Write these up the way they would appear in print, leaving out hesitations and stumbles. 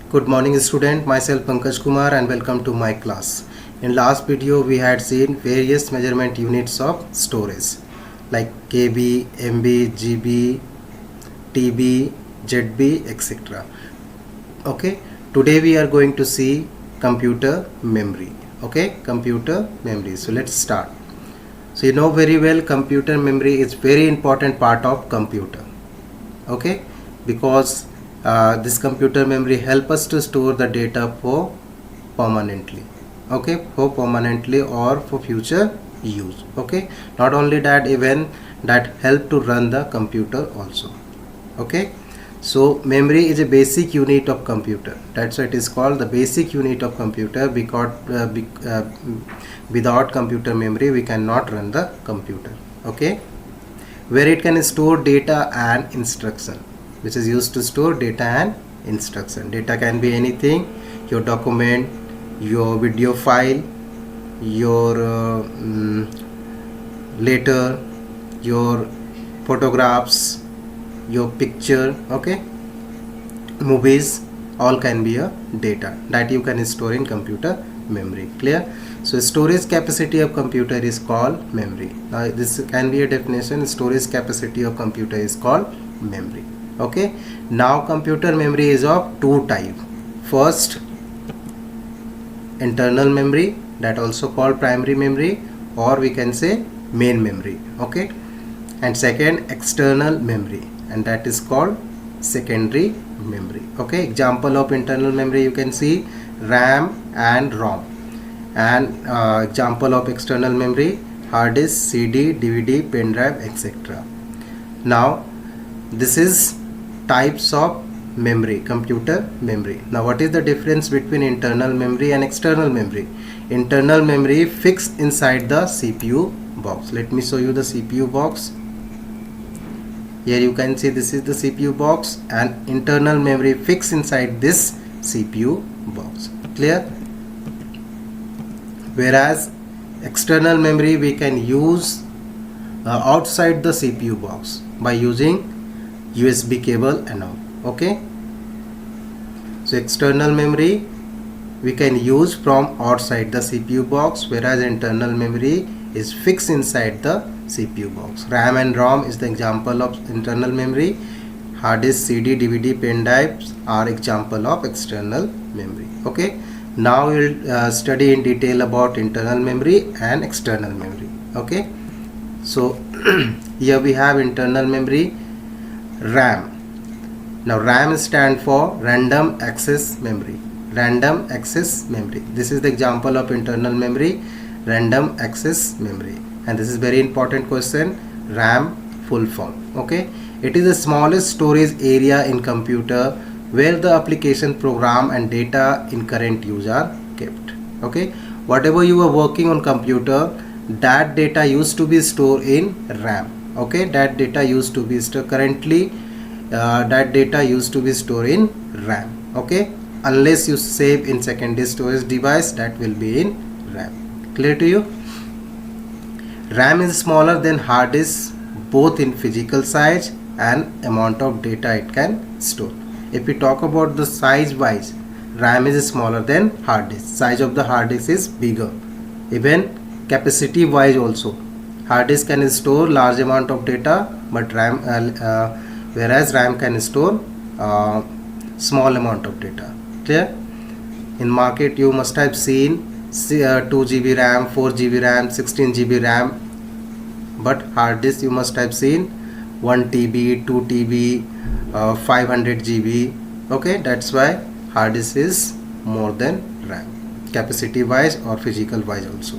Good morning student, myself Pankaj Kumar and welcome to my class. In last video we had seen various measurement units of storage like KB, MB, GB, TB, ZB, etc. Okay, today we are going to see computer memory. Okay, computer memory. So let's start. So you know very well computer memory is very important part of computer. Okay, because this computer memory help us to store the data for permanently, okay, for permanently or for future use. Okay, not only that, even that help to run the computer also. Okay, so memory is a basic unit of computer, that's why it is called the basic unit of computer, because without computer memory we cannot run the computer. Okay, where it can store data and instruction, which is used to store data and instruction. Data can be anything: your document, your video file, your letter, your photographs, your picture, okay, movies, all can be a data that you can store in computer memory. Clear? So storage capacity of computer is called memory. Now this can be a definition: storage capacity of computer is called memory. Okay, now computer memory is of two types. First, internal memory, that also called primary memory, or we can say main memory. Okay, and second, external memory, and that is called secondary memory. Okay, example of internal memory you can see RAM and ROM, and example of external memory: hard disk, CD, DVD, pen drive, etc. Now this is types of memory, computer memory. Now what is the difference between internal memory and external memory? Internal memory fixed inside the CPU box. Let me show you the CPU box. Here you can see this is the CPU box, and internal memory fixed inside this CPU box. Clear? Whereas external memory we can use outside the CPU box by using USB cable and all. Okay, so external memory we can use from outside the CPU box, whereas internal memory is fixed inside the CPU box. RAM and ROM is the example of internal memory. Hard disk, CD, DVD, pen drives are example of external memory. Okay, now we'll study in detail about internal memory and external memory. Okay, so here we have internal memory, RAM. Now RAM stand for random access memory. Random access memory. This is the example of internal memory, random access memory. And this is very important question. RAM full form. Okay, it is the smallest storage area in computer where the application, program and data in current use are kept. Okay, whatever you are working on computer, that data used to be stored in RAM. Okay, that data used to be stored currently. That data used to be stored in RAM. Okay, unless you save in secondary storage device, that will be in RAM. Clear to you? RAM is smaller than hard disk, both in physical size and amount of data it can store. If we talk about the size wise, RAM is smaller than hard disk. Size of the hard disk is bigger. Even capacity wise also, hard disk can store large amount of data, but whereas RAM can store small amount of data. Clear? In market you must have seen 2 GB RAM, 4 GB RAM, 16 GB RAM, but hard disk you must have seen 1 TB, 2 TB, 500 GB. Okay, that's why hard disk is more than RAM, capacity wise or physical wise also.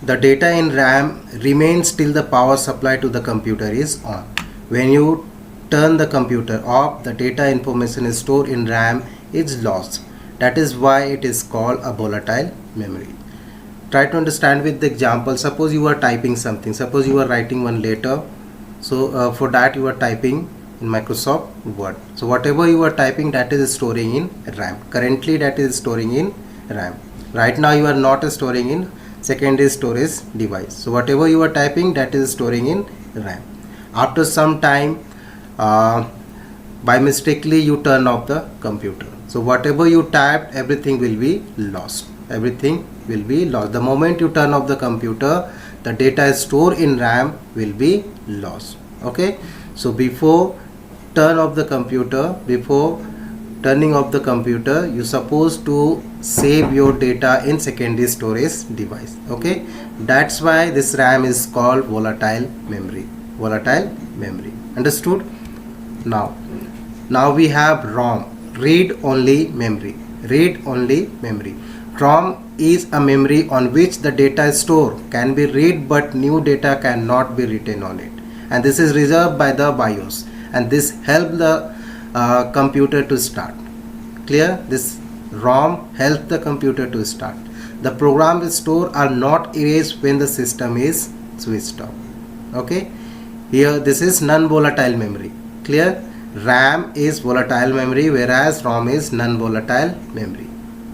The data in RAM remains till the power supply to the computer is on. When you turn the computer off, the data information is stored in RAM is lost. That is why it is called a volatile memory. Try to understand with the example. Suppose you are typing something. Suppose you are writing one letter. So for that you are typing in Microsoft Word. So whatever you are typing, that is storing in RAM. Currently that is storing in RAM. Right now you are not storing in secondary storage device. So whatever you are typing, that is storing in RAM. After some time by mistakenly you turn off the computer. So whatever you typed, everything will be lost. Everything will be lost. The moment you turn off the computer, the data stored in RAM will be lost. Okay, so before turning off the computer, you supposed to save your data in secondary storage device. Okay, that's why this RAM is called volatile memory. Understood? Now we have ROM, read only memory. ROM is a memory on which the data is stored, can be read but new data cannot be written on it, and this is reserved by the BIOS, and this helps the computer to start. Clear? This ROM helps the computer to start. The programs stored are not erased when the system is switched off. Okay, here this is non-volatile memory. Clear? RAM is volatile memory, whereas ROM is non-volatile memory.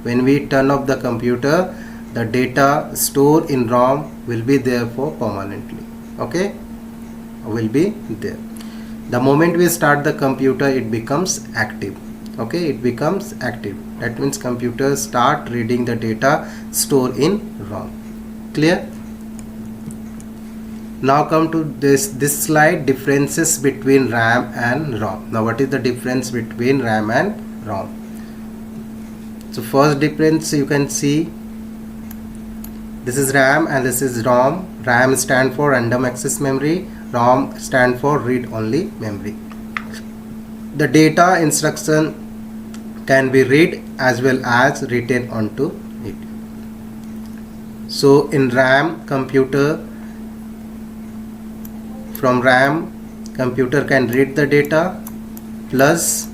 When we turn off the computer, the data stored in ROM will be there for permanently. Okay, will be there. The moment we start the computer, it becomes active. Okay, it becomes active. That means computer start reading the data stored in ROM. Clear? Now come to this slide, differences between RAM and ROM. Now what is the difference between RAM and ROM? So first difference you can see, this is RAM and this is ROM. RAM stand for random access memory, ROM stand for read only memory. The data instruction can be read as well as written onto it. So in RAM, from RAM computer can read the data plus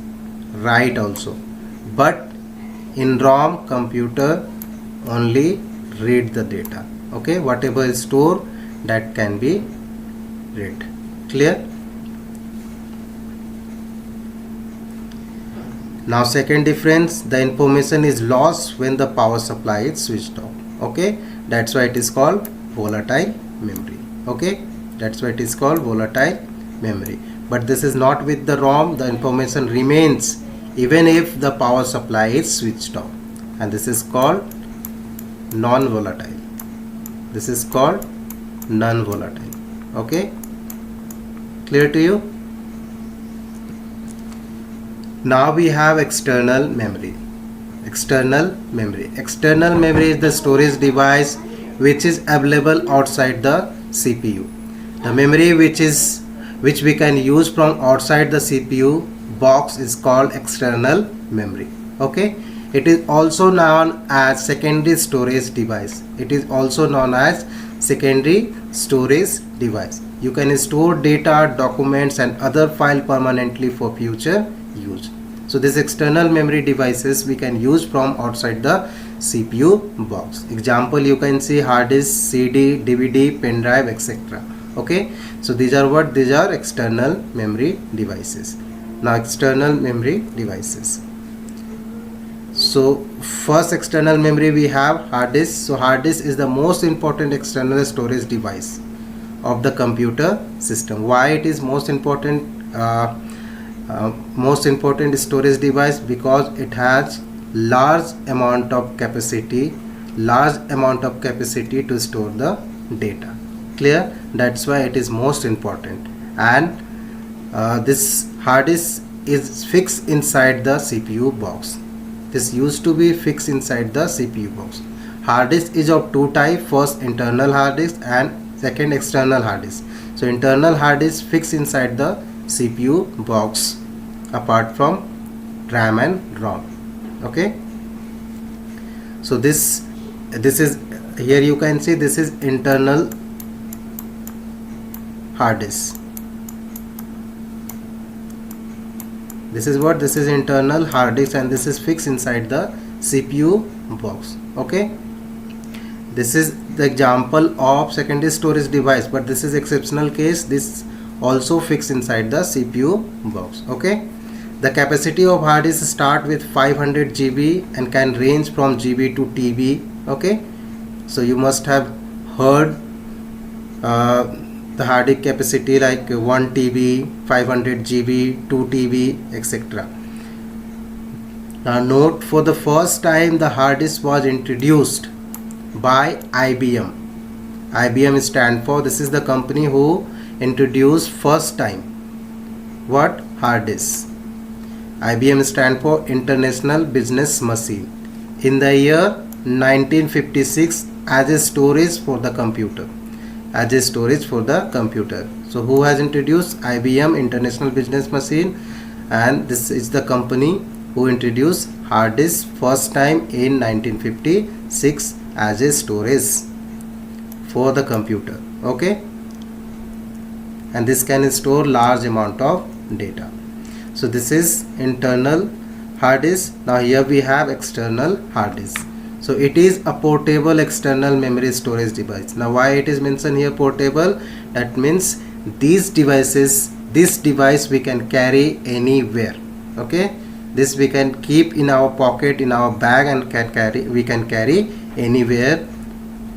write also, but in ROM computer only read the data. Okay, whatever is stored, that can be read. Clear? Now second difference, the information is lost when the power supply is switched off. Okay, that's why it is called volatile memory. Okay, that's why it is called volatile memory. But this is not with the ROM. The information remains even if the power supply is switched off, and this is called non-volatile. This is called non-volatile. Okay, clear to you? Now we have external memory. External memory is the storage device which is available outside the CPU. The memory which we can use from outside the CPU box is called external memory. Okay, it is also known as secondary storage device. You can store data, documents and other file permanently for future use. So this external memory devices we can use from outside the CPU box. Example, you can see hard disk, CD, DVD, pen drive, etc. Okay, so these are external memory devices. Now external memory devices. So first external memory we have hard disk. So hard disk is the most important external storage device of the computer system. Why it is most important storage device? Because it has large amount of capacity to store the data. Clear? That's why it is most important. And this hard disk is fixed inside the CPU box. This used to be fixed inside the CPU box. Hard disk is of two types. First internal hard disk and second external hard disk. So internal hard disk fixed inside the CPU box apart from RAM and ROM. Okay, so this is, here you can see this is internal hard disk. This is internal hard disk and this is fixed inside the CPU box. Okay, this is the example of secondary storage device, but this is exceptional case. This also fixed inside the CPU box. Okay, the capacity of hard disk start with 500 GB and can range from GB to TB. Okay, so you must have heard the hard disk capacity like 1 TB, 500 GB, 2 TB, etc. Now note, for the first time the hard disk was introduced by IBM. IBM stand for, this is the company who introduced first time what? Hard disk. IBM stand for International Business Machine in the year 1956 as a storage for the computer. As a storage for the computer. So who has introduced? IBM, International Business Machine, and this is the company who introduced hard disk first time in 1956 as a storage for the computer. Okay, and this can store large amount of data. So this is internal hard disk. Now here we have external hard disk. So it is a portable external memory storage device. Now why it is mentioned here portable? That means this device we can carry anywhere. Okay, this we can keep in our pocket, in our bag, and we can carry anywhere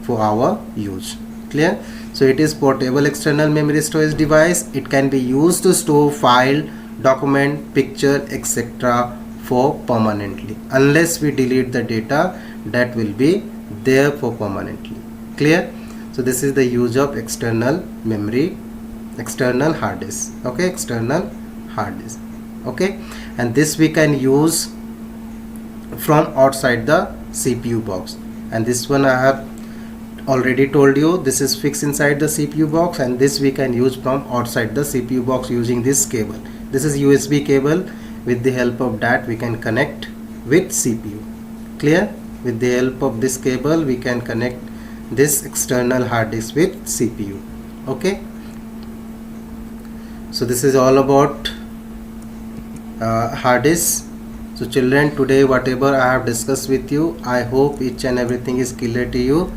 for our use. Clear? So it is portable external memory storage device. It can be used to store file, document, picture, etc. for permanently. Unless we delete the data, that will be there for permanently. Clear? So this is the use of external memory, external hard disk. Okay, external hard disk. Okay, and this we can use from outside the CPU box. And this one I have already told you, this is fixed inside the CPU box, and this we can use from outside the CPU box using this cable. This is USB cable. With the help of that we can connect with CPU. Clear? With the help of this cable we can connect this external hard disk with CPU. Okay, so this is all about hard disk. So children, today whatever I have discussed with you, I hope each and everything is clear to you.